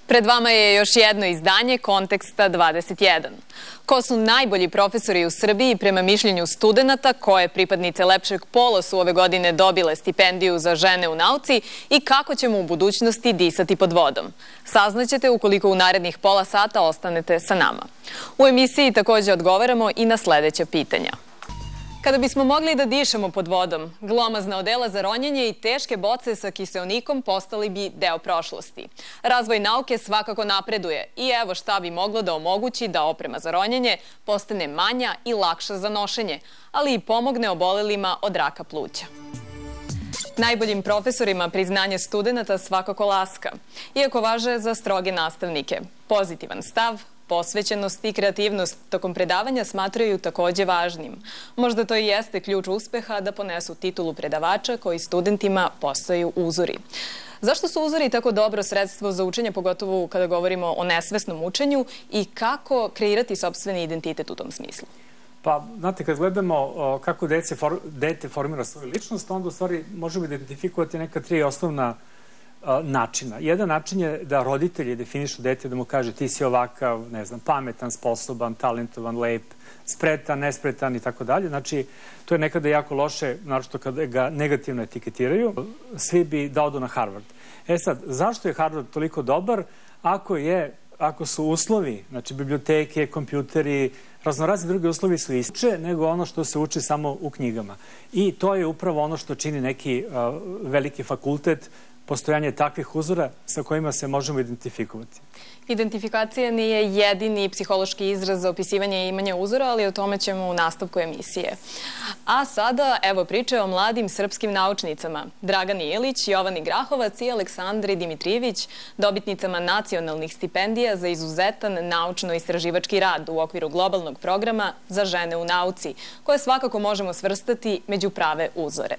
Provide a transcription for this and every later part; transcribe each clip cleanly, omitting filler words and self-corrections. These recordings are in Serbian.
Pred vama je još jedno izdanje Konteksta 21. Ko su najbolji profesori u Srbiji prema mišljenju studenata, koje pripadnice lepšeg pola su ove godine dobile stipendiju za žene u nauci i kako ćemo u budućnosti disati pod vodom? Saznaćete ukoliko u narednih pola sata ostanete sa nama. U emisiji također odgovaramo i na sledeća pitanja. Kada bismo mogli da dišemo pod vodom, glomazna odela za ronjenje i teške boce sa kiseonikom postali bi deo prošlosti. Razvoj nauke svakako napreduje i evo šta bi moglo da omogući da oprema za ronjenje postane manja i lakša za nošenje, ali i pomogne obolelima od raka pluća. Najboljim profesorima priznanje studenata svakako laska, iako važe za stroge nastavnike. Pozitivan stav, posvećenost i kreativnost tokom predavanja smatraju također važnim. Možda to i jeste ključ uspeha da ponesu titulu predavača koji studentima postaju uzori. Zašto su uzori tako dobro sredstvo za učenje, pogotovo kada govorimo o nesvesnom učenju, i kako kreirati sopstveni identitet u tom smislu? Pa, znate, kad gledamo kako dete formira svoju ličnost, onda u stvari možemo identifikovati neka tri osnovna načina. Jedan način je da roditelji definišu dete, da mu kaže ti si ovakav, ne znam, pametan, sposoban, talentovan, lep, spretan, nespretan i tako dalje. Znači, to je nekada jako loše, naročito kada ga negativno etiketiraju. Svi bi da odu na Harvard. E sad, zašto je Harvard toliko dobar ako su uslovi, znači biblioteke, kompjuteri, raznorazni drugi uslovi su ističe nego ono što se uči samo u knjigama. I to je upravo ono što čini neki veliki fakultet, postojanje takvih uzora sa kojima se možemo identifikovati. Identifikacija nije jedini psihološki izraz za opisivanje i imanje uzora, ali o tome ćemo u nastavku emisije. A sada, evo priče o mladim srpskim naučnicama. Dragani Ilić, Jovani Grahovac i Aleksandri Dimitrijević, dobitnicama nacionalnih stipendija za izuzetan naučno-istraživački rad u okviru globalnog programa za žene u nauci, koje svakako možemo svrstati među prave uzore.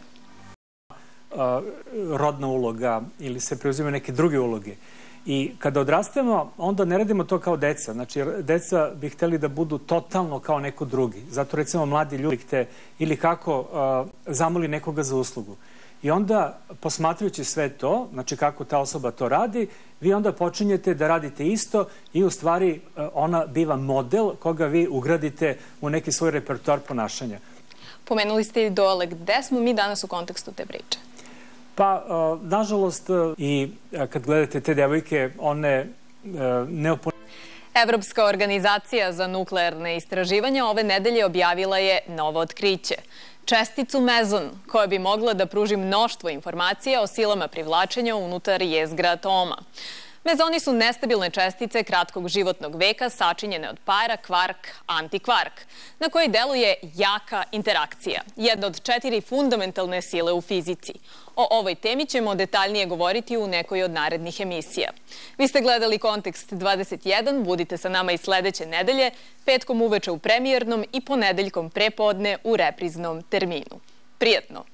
Rodna uloga ili se preuzimaju neke druge uloge. I kada odrastemo, onda ne radimo to kao deca. Znači, deca bi hteli da budu totalno kao neko drugi. Zato, recimo, mladi ljudi ili kako zamoli nekoga za uslugu. I onda, posmatrajući sve to, znači kako ta osoba to radi, vi onda počinjete da radite isto i u stvari ona biva model koga vi ugradite u neki svoj repertoar ponašanja. Pomenuli ste idole. Gde smo mi danas u kontekstu te priče? Pa, nažalost, i kad gledate te devojke, one Evropska organizacija za nuklearne istraživanja ove nedelje objavila je novo otkriće. Česticu mezon, koja bi mogla da pruži mnoštvo informacija o silama privlačenja unutar jezgra atoma. Mezoni su nestabilne čestice kratkog životnog veka sačinjene od para, kvark, antikvark, na koji deluje jaka interakcija, jedna od 4 fundamentalne sile u fizici. O ovoj temi ćemo detaljnije govoriti u nekoj od narednih emisija. Vi ste gledali Kontekst 21, budite sa nama i sledeće nedelje, petkom uveče u premijernom i ponedeljkom prepodne u repriznom terminu. Prijatno!